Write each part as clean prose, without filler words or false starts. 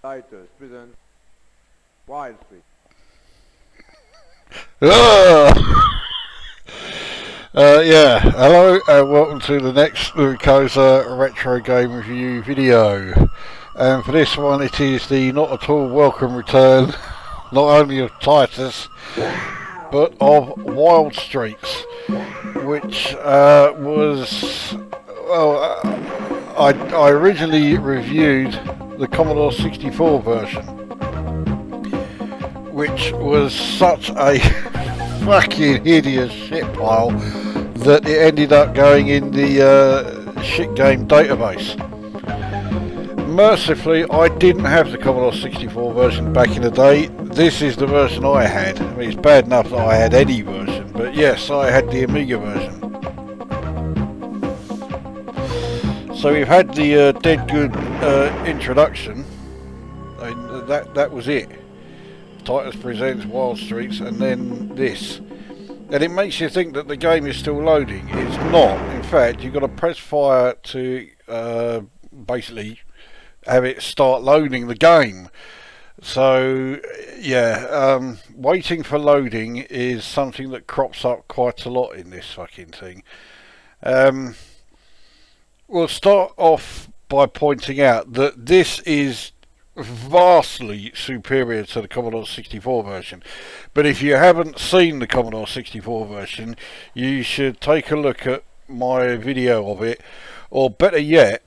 Titus presents Wild Street. Yeah, hello and welcome to the next Lukozer retro game review video. And for this one it is the not at all welcome return, not only of Titus, but of Wild Streets, which was, well, I originally reviewed the Commodore 64 version, which was such a fucking hideous shit pile that it ended up going in the shit game database. Mercifully, I didn't have the Commodore 64 version back in the day. This is the version I had. I mean, it's bad enough that I had any version, but yes, I had the Amiga version. So we've had the dead good introduction. I mean, that was it. Titus presents Wild Streets, and then this. And it makes you think that the game is still loading. It's not. In fact, you've got to press fire to basically have it start loading the game. So, yeah, waiting for loading is something that crops up quite a lot in this fucking thing. We'll start off by pointing out that this is vastly superior to the Commodore 64 version, but if you haven't seen the Commodore 64 version, you should take a look at my video of it, or better yet,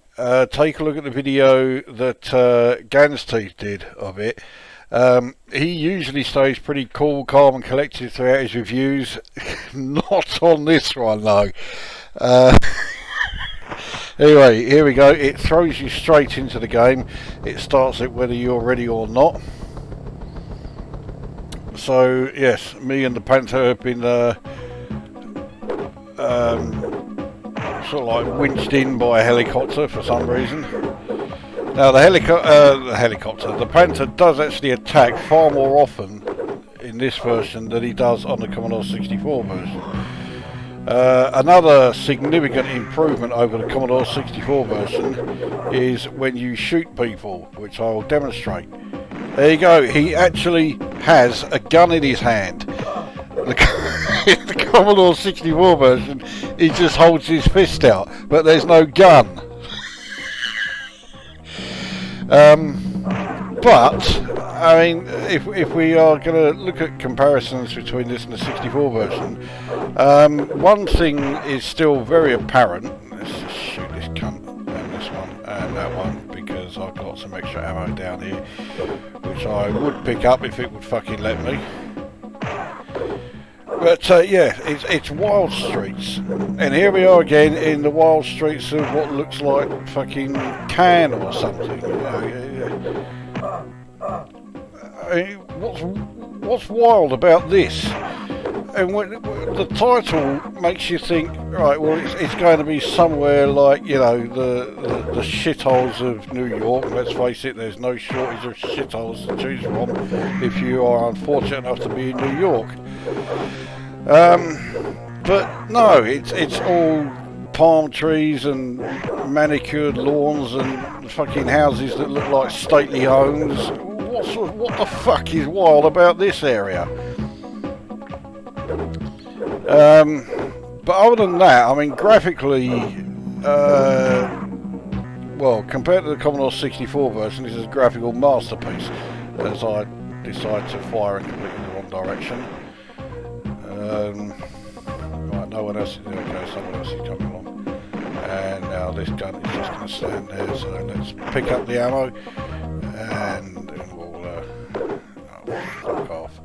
take a look at the video that Gan's Teeth did of it. He usually stays pretty cool, calm and collected throughout his reviews. Not on this one though. Anyway, here we go. It throws you straight into the game. It starts it whether you're ready or not. So, yes, me and the Panther have been sort of like winched in by a helicopter for some reason. Now, the Panther does actually attack far more often in this version than he does on the Commodore 64 version. Another significant improvement over the Commodore 64 version is when you shoot people, which I will demonstrate. There you go, he actually has a gun in his hand. In the Commodore 64 version, he just holds his fist out, but there's no gun. But, I mean, if we are going to look at comparisons between this and the 64 version, one thing is still very apparent. Let's just shoot this cunt and this one and that one, because I've got some extra ammo down here, which I would pick up if it would fucking let me. But yeah, it's Wild Streets, and here we are again in the wild streets of what looks like fucking Cannes or something. I mean, what's wild about this? And when the title makes you think, right, well, it's going to be somewhere like, you know, the shitholes of New York. Let's face it, there's no shortage of shitholes to choose from if you are unfortunate enough to be in New York. But no, it's all palm trees and manicured lawns and fucking houses that look like stately homes. What the fuck is wild about this area? But other than that, I mean, graphically, well, compared to the Commodore 64 version, this is a graphical masterpiece, as I decide to fire in completely the wrong direction. Right, no one else is there. Okay, someone else is coming along. And now this gun is just going to stand there, so let's pick up the ammo, and we'll fuck off.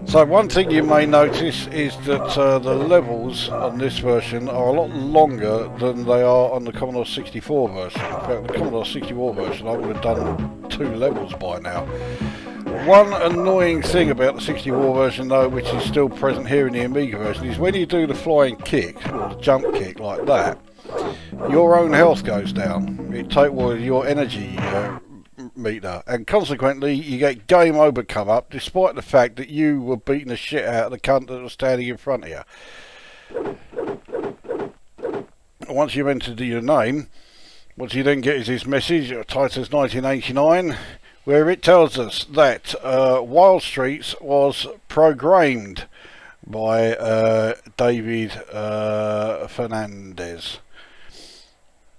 So one thing you may notice is that the levels on this version are a lot longer than they are on the Commodore 64 version. In fact, the Commodore 64 version I would have done 2 levels by now. One annoying thing about the 64 version though, which is still present here in the Amiga version, is when you do the flying kick, or the jump kick like that, your own health goes down. Your energy meter, and consequently you get game over come up, despite the fact that you were beating the shit out of the cunt that was standing in front of you. Once you've entered your name, What you then get is this message, Titus 1989, where it tells us that Wild Streets was programmed by David Fernandez.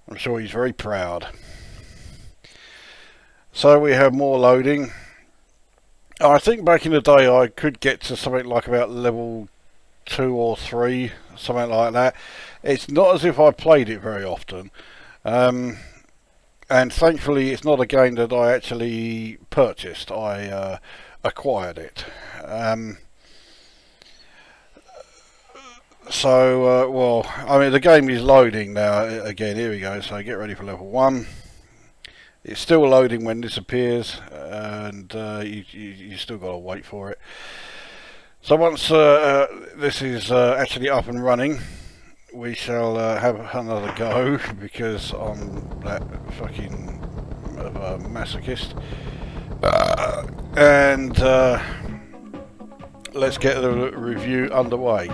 I'm sure he's very proud. So we have more loading. I think back in the day I could get to something like about level 2 or 3, something like that. It's not as if I played it very often. And thankfully it's not a game that I actually purchased. I acquired it. Well, I mean the game is loading now again. Here we go. So get ready for level 1. It's still loading when this appears, and you still got to wait for it. So once this is actually up and running, we shall have another go, because I'm that fucking of a masochist. And let's get the review underway.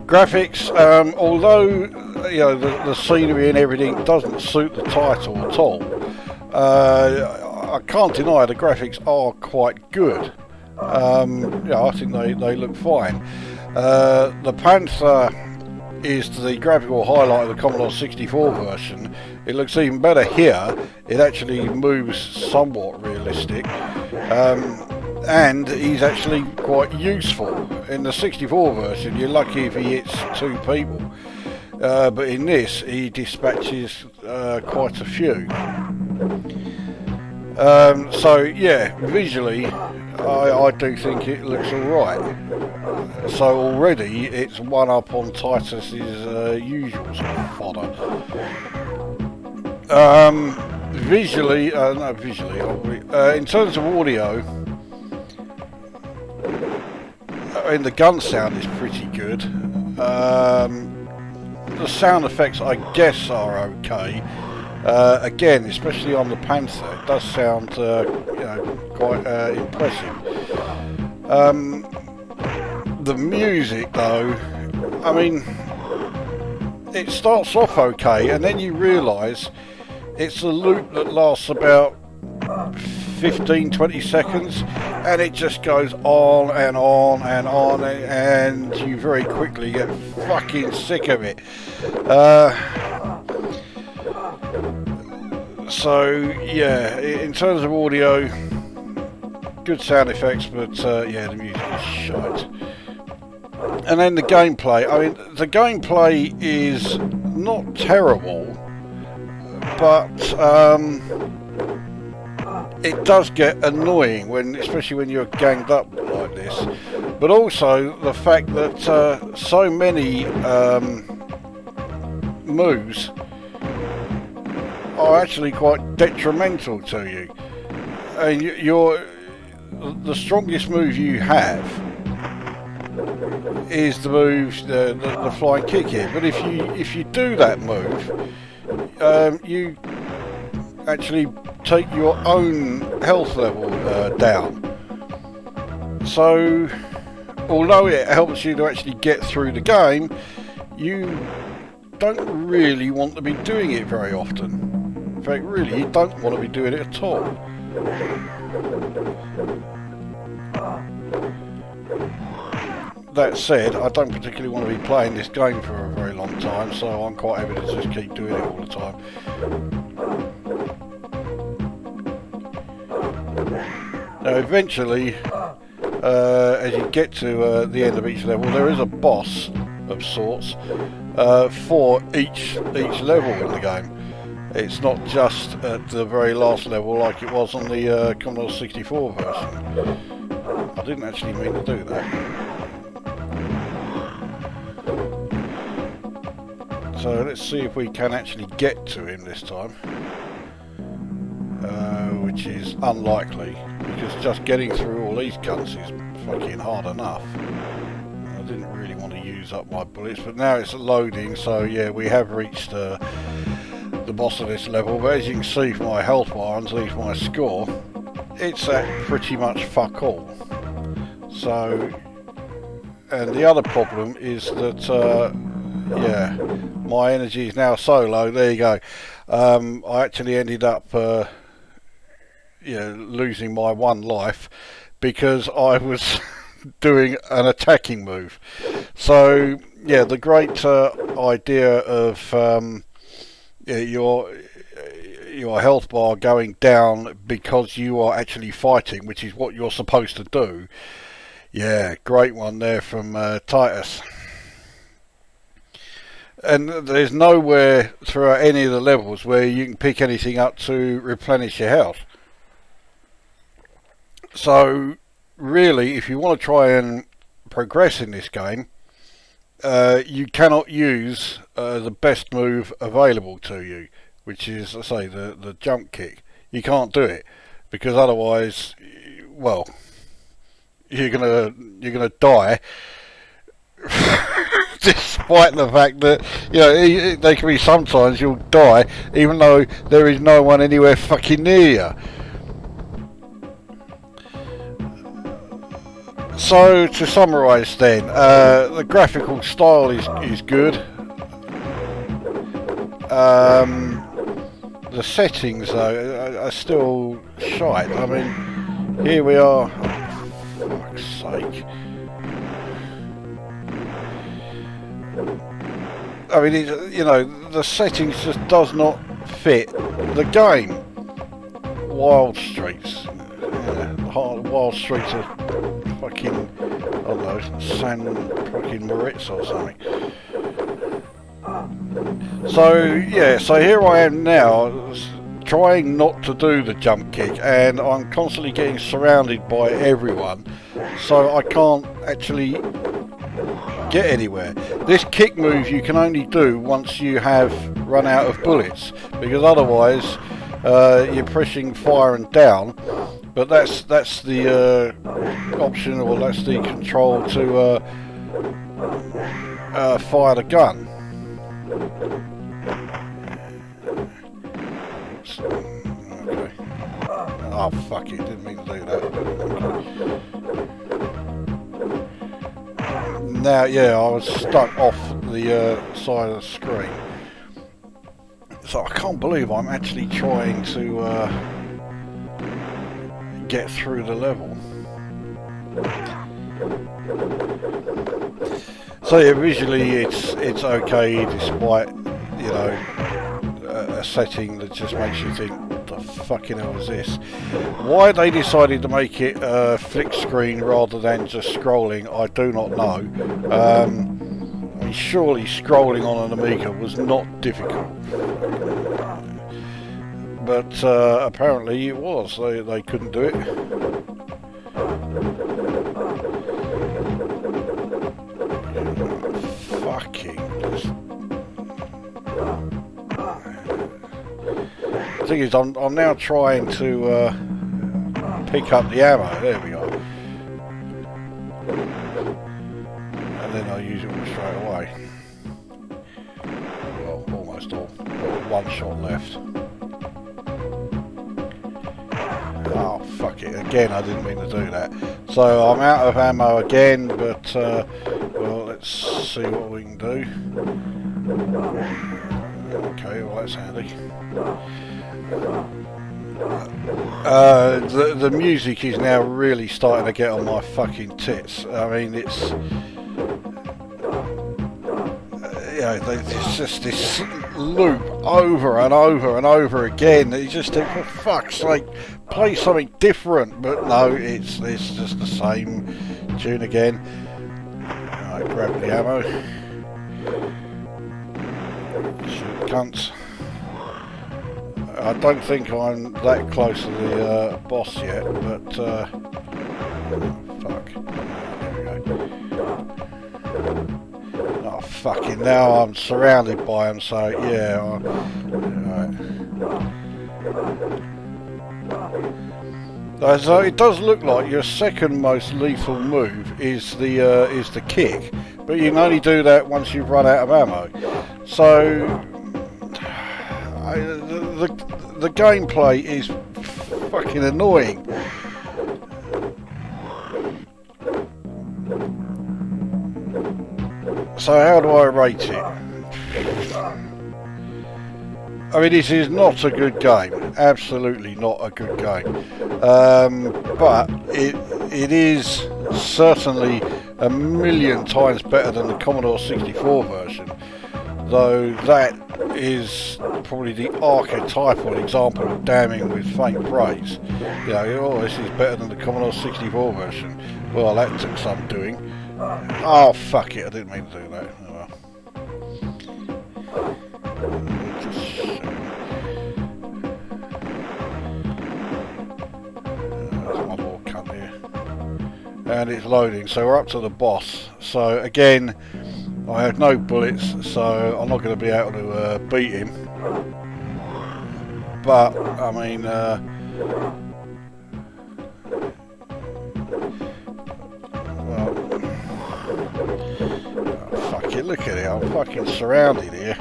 Graphics, although you know the scenery and everything doesn't suit the title at all, I can't deny the graphics are quite good. Yeah, I think they look fine. The Panther is the graphical highlight of the Commodore 64 version. It looks even better here. It actually moves somewhat realistic, and he's actually quite useful. In the 64 version, you're lucky if he hits 2 people, but in this, he dispatches quite a few. So yeah, visually, I do think it looks alright. So already it's one up on Titus's usual sort of fodder. Visually, in terms of audio, I mean the gun sound is pretty good. The sound effects I guess are okay. Again, especially on the Panther, it does sound quite impressive. The music though, I mean, it starts off okay and then you realise it's a loop that lasts about 15-20 seconds and it just goes on and on and on, and you very quickly get fucking sick of it. So yeah, in terms of audio, good sound effects, but yeah, the music is shite. And then the gameplay, I mean the gameplay is not terrible, but it does get annoying especially when you're ganged up like this. But also the fact that so many moves are actually quite detrimental to you. And the strongest move you have is the move, the flying kick here. But if you do that move, you actually take your own health level down. So although it helps you to actually get through the game, you don't really want to be doing it very often. In fact, really, you don't want to be doing it at all. That said, I don't particularly want to be playing this game for a very long time, so I'm quite happy to just keep doing it all the time. Now, eventually, as you get to the end of each level, there is a boss of sorts for each level in the game. It's not just at the very last level like it was on the Commodore 64 version. I didn't actually mean to do that. So let's see if we can actually get to him this time. Which is unlikely, because just getting through all these guns is fucking hard enough. I didn't really want to use up my bullets, but now it's loading, so yeah, we have reached the boss of this level. But as you can see from my health bar underneath my score, it's at pretty much fuck all. So, and the other problem is that Yeah, my energy is now so low. There you go. I actually ended up losing my one life because I was doing an attacking move. So yeah, the great idea of your health bar going down because you are actually fighting, which is what you're supposed to do. Yeah, great one there from Titus. And there's nowhere throughout any of the levels where you can pick anything up to replenish your health. So really, if you want to try and progress in this game, you cannot use the best move available to you, which is, I say, the jump kick. You can't do it because otherwise, well, you're gonna die. Despite the fact that, you know, they can be sometimes you'll die even though there is no one anywhere fucking near you. So to summarise then, the graphical style is good. The settings though are still shite. I mean, here we are. Oh, for fuck's sake. I mean, the settings just does not fit the game. Wild Streets. Yeah, Wild Streets are fucking, I don't know, San fucking Moritz or something. So, yeah, so here I am now, trying not to do the jump kick, and I'm constantly getting surrounded by everyone, so I can't actually get anywhere. This kick move you can only do once you have run out of bullets, because otherwise you're pressing fire and down, but that's the option, or that's the control to fire the gun. Okay. Oh fuck it, didn't mean to do that. Now, yeah, I was stuck off the side of the screen. So I can't believe I'm actually trying to get through the level. So yeah, visually it's okay, despite, you know, a setting that just makes you think, what the fucking hell is this? Why they decided to make it flick screen rather than just scrolling, I do not know. I mean, surely scrolling on an Amiga was not difficult. But apparently it was. They couldn't do it. The thing is, I'm now trying to pick up the ammo. There we go. And then I'll use it all straight away. Well, almost all. One shot left. Oh, fuck it. Again, I didn't mean to do that. So I'm out of ammo again, but, well, let's see what we can do. Okay, well, that's handy. The music is now really starting to get on my fucking tits. I mean, it's it's just this loop over and over and over again. You just think, for fuck's sake, play something different. But no, it's just the same tune again. I grab the ammo. Shoot cunts. I don't think I'm that close to the boss yet, but fuck. There we go. Oh fucking, now I'm surrounded by them, so yeah. Right. So it does look like your second most lethal move is the kick, but you can only do that once you've run out of ammo. So the gameplay is fucking annoying. So how do I rate it? I mean, this is not a good game. Absolutely not a good game. But it is certainly a million times better than the Commodore 64 version. Though that is probably the archetypal example of damning with faint praise. You know, oh, this is better than the Commodore 64 version. Well, that took some doing. Oh, fuck it, I didn't mean to do that. Oh, well. There's one more cunt here. And it's loading, so we're up to the boss. So again, I have no bullets, so I'm not going to be able to beat him. But, I mean, well, oh, fuck it, look at it, I'm fucking surrounded here.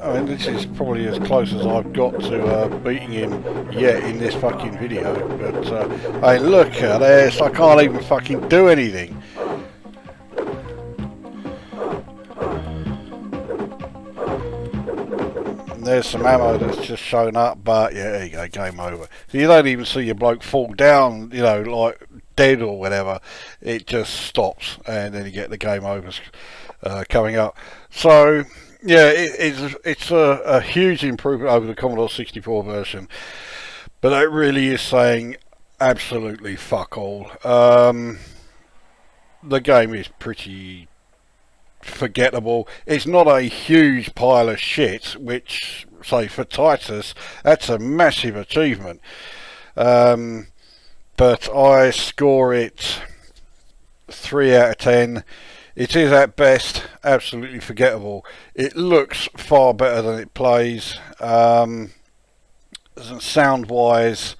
I mean, this is probably as close as I've got to beating him yet in this fucking video. But, I mean, look at this, I can't even fucking do anything. And there's some ammo that's just shown up, but yeah, there you go, game over. So you don't even see your bloke fall down, you know, like dead or whatever. It just stops, and then you get the game overs coming up. So yeah, it's a huge improvement over the Commodore 64 version, but that really is saying absolutely fuck all. The game is pretty forgettable. It's not a huge pile of shit, which, say, for Titus, that's a massive achievement. But I score it 3 out of 10. It is at best absolutely forgettable. It looks far better than it plays. Sound wise,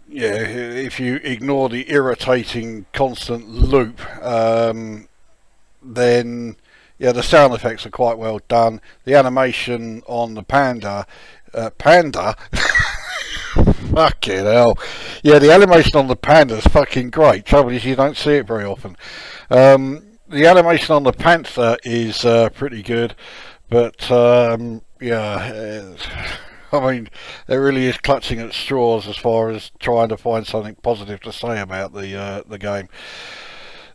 yeah, if you ignore the irritating constant loop, then yeah, the sound effects are quite well done. The animation on the panda fucking hell, yeah, the animation on the panda is fucking great. Trouble is you don't see it very often. The animation on the panther is pretty good, but yeah, I mean, it really is clutching at straws as far as trying to find something positive to say about the game.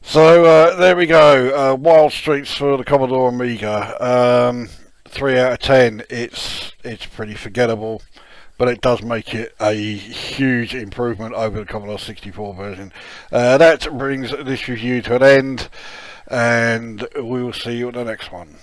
So there we go, Wild Streets for the Commodore Amiga. 3 out of 10. It's pretty forgettable, but it does make it a huge improvement over the Commodore 64 version. That brings this review to an end, and we will see you at the next one.